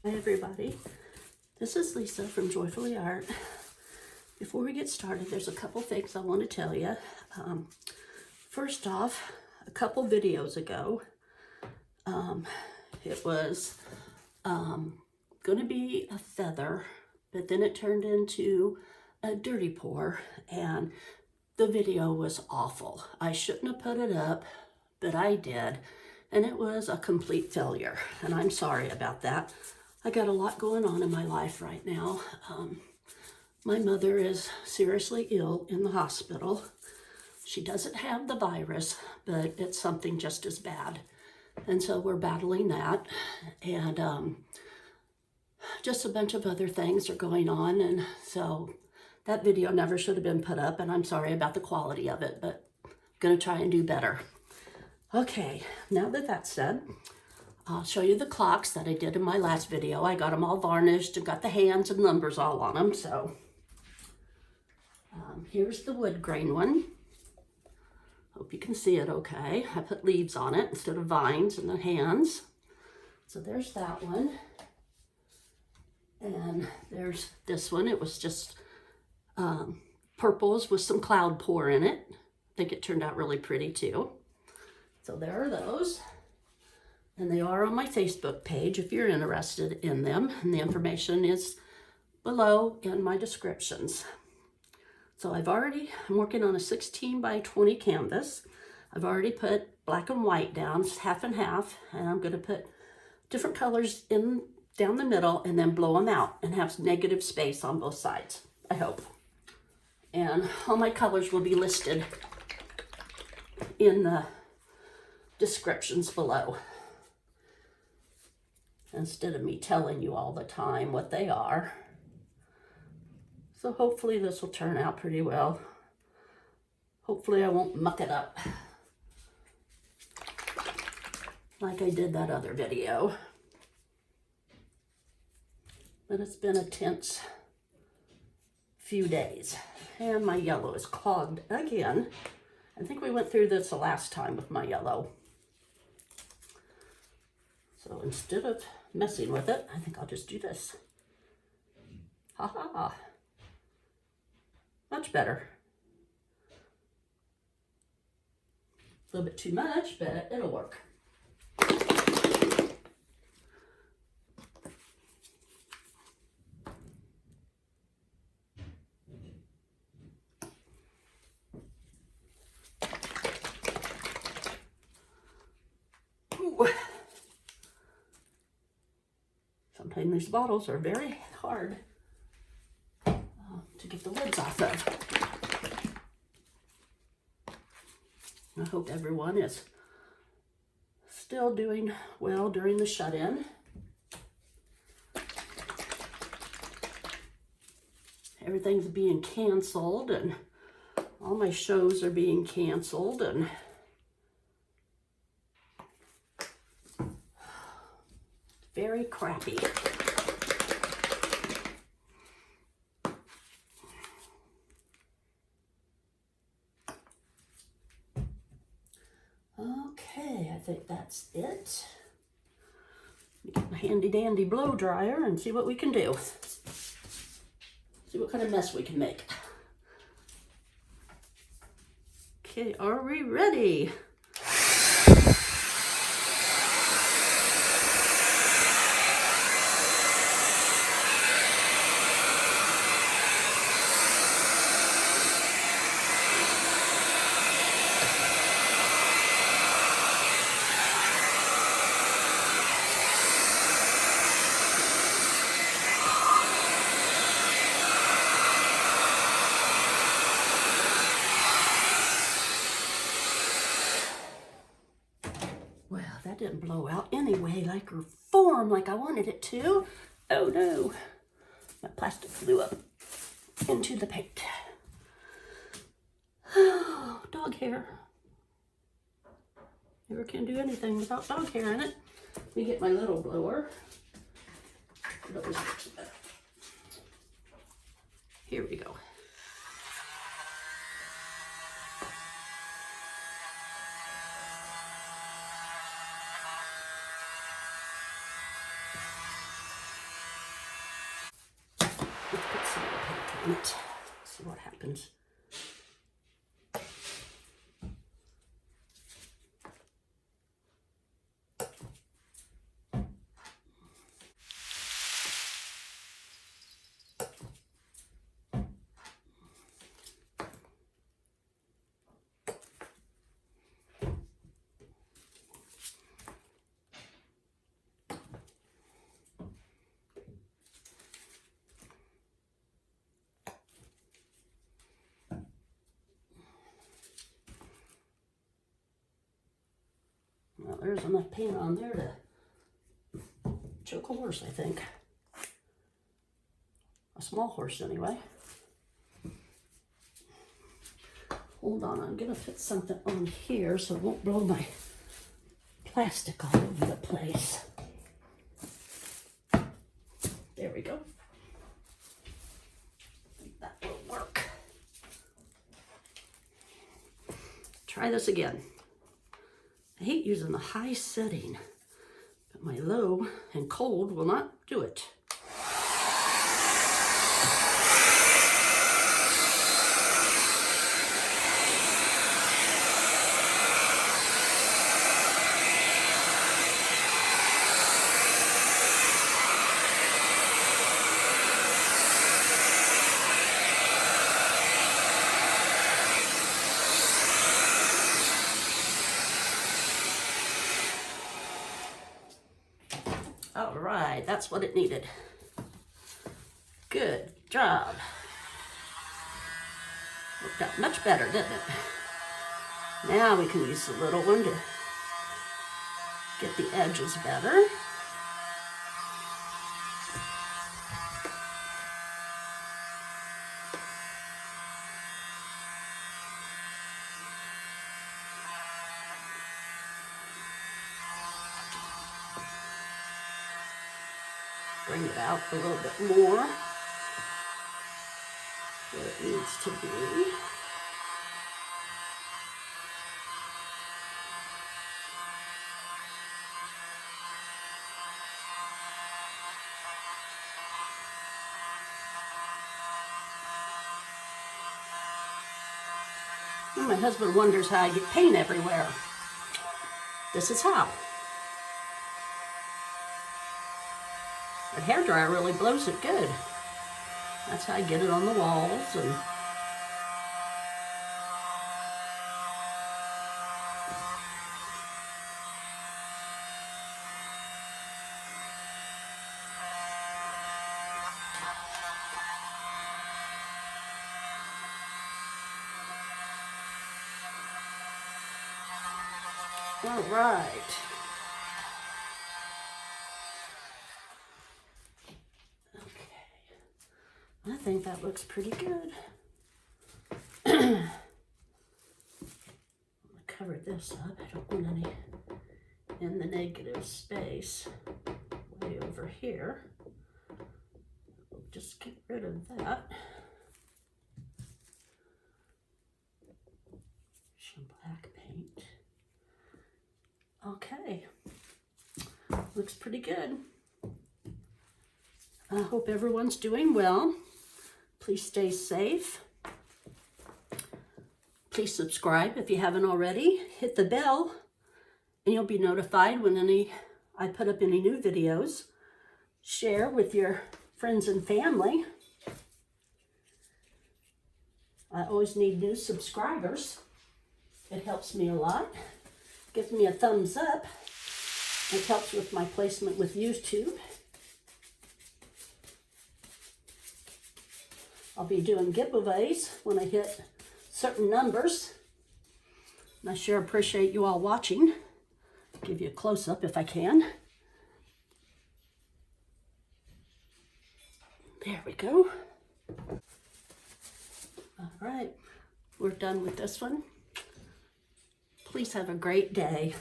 Hi everybody, this is Lisa from Joyfully Art. Before we get started, there's a couple things I want to tell you. First off, a couple videos ago, it was going to be a feather, but then it turned into a dirty pour, and the video was awful. I shouldn't have put it up, but I did, and it was a complete failure, and I'm sorry about that. I got a lot going on in my life right now. My mother is seriously ill in the hospital. She doesn't have the virus, but it's something just as bad. And so we're battling that. And just a bunch of other things are going on. And so that video never should have been put up. And I'm sorry about the quality of it, but I'm going to try and do better. Okay, now that that's said, I'll show you the clocks that I did in my last video. I got them all varnished and got the hands and numbers all on them. So here's the wood grain one. Hope you can see it okay. I put leaves on it instead of vines and the hands. So there's that one. And there's this one. It was just purples with some cloud pour in it. I think it turned out really pretty too. So there are those. And they are on my Facebook page if you're interested in them. And the information is below in my descriptions. So I'm working on a 16 by 20 canvas. I've already put black and white down, half and half. And I'm going to put different colors in down the middle and then blow them out and have negative space on both sides, I hope. And all my colors will be listed in the descriptions below, instead of me telling you all the time what they are. So hopefully this will turn out pretty well. Hopefully I won't muck it up like I did that other video. But it's been a tense few days. And my yellow is clogged again. I think we went through this the last time with my yellow. So instead of messing with it, I think I'll just do this. Ha ha ha. Much better. A little bit too much, but it'll work. Ooh. Sometimes these bottles are very hard to get the lids off of. I hope everyone is still doing well during the shut-in. Everything's being canceled and all my shows are being canceled and very crappy. Okay, I think that's it. Let me get my handy dandy blow dryer and see what we can do. See what kind of mess we can make. Okay, are we ready? Well, that didn't blow out anyway, like or form like I wanted it to. Oh no, my plastic flew up into the paint. Oh, dog hair. Never can do anything without dog hair in it. Let me get my little blower. It always works better. Here we go. on it. See what happens. Well, there's enough paint on there to choke a horse, I think. A small horse, anyway. Hold on, I'm gonna put something on here so it won't blow my plastic all over the place. There we go. I think that will work. Try this again. I hate using the high setting, but my low and cold will not do it. All right, that's what it needed. Good job. Worked out much better, didn't it? Now we can use the little one to get the edges better. Bring it out a little bit more where it needs to be. And my husband wonders how I get paint everywhere. This is how. The hairdryer really blows it good. That's how I get it on the walls. And all right. I think that looks pretty good. I'm gonna cover this up. I don't want any in the negative space way over here. We'll just get rid of that. Some black paint. Okay, looks pretty good. I hope everyone's doing well. Please stay safe. Please subscribe if you haven't already. Hit the bell and you'll be notified when I put up any new videos. Share with your friends and family. I always need new subscribers. It helps me a lot. Gives me a thumbs up. It helps with my placement with YouTube. I'll be doing giveaways when I hit certain numbers. And I sure appreciate you all watching. Give you a close-up if I can. There we go. All right, we're done with this one. Please have a great day.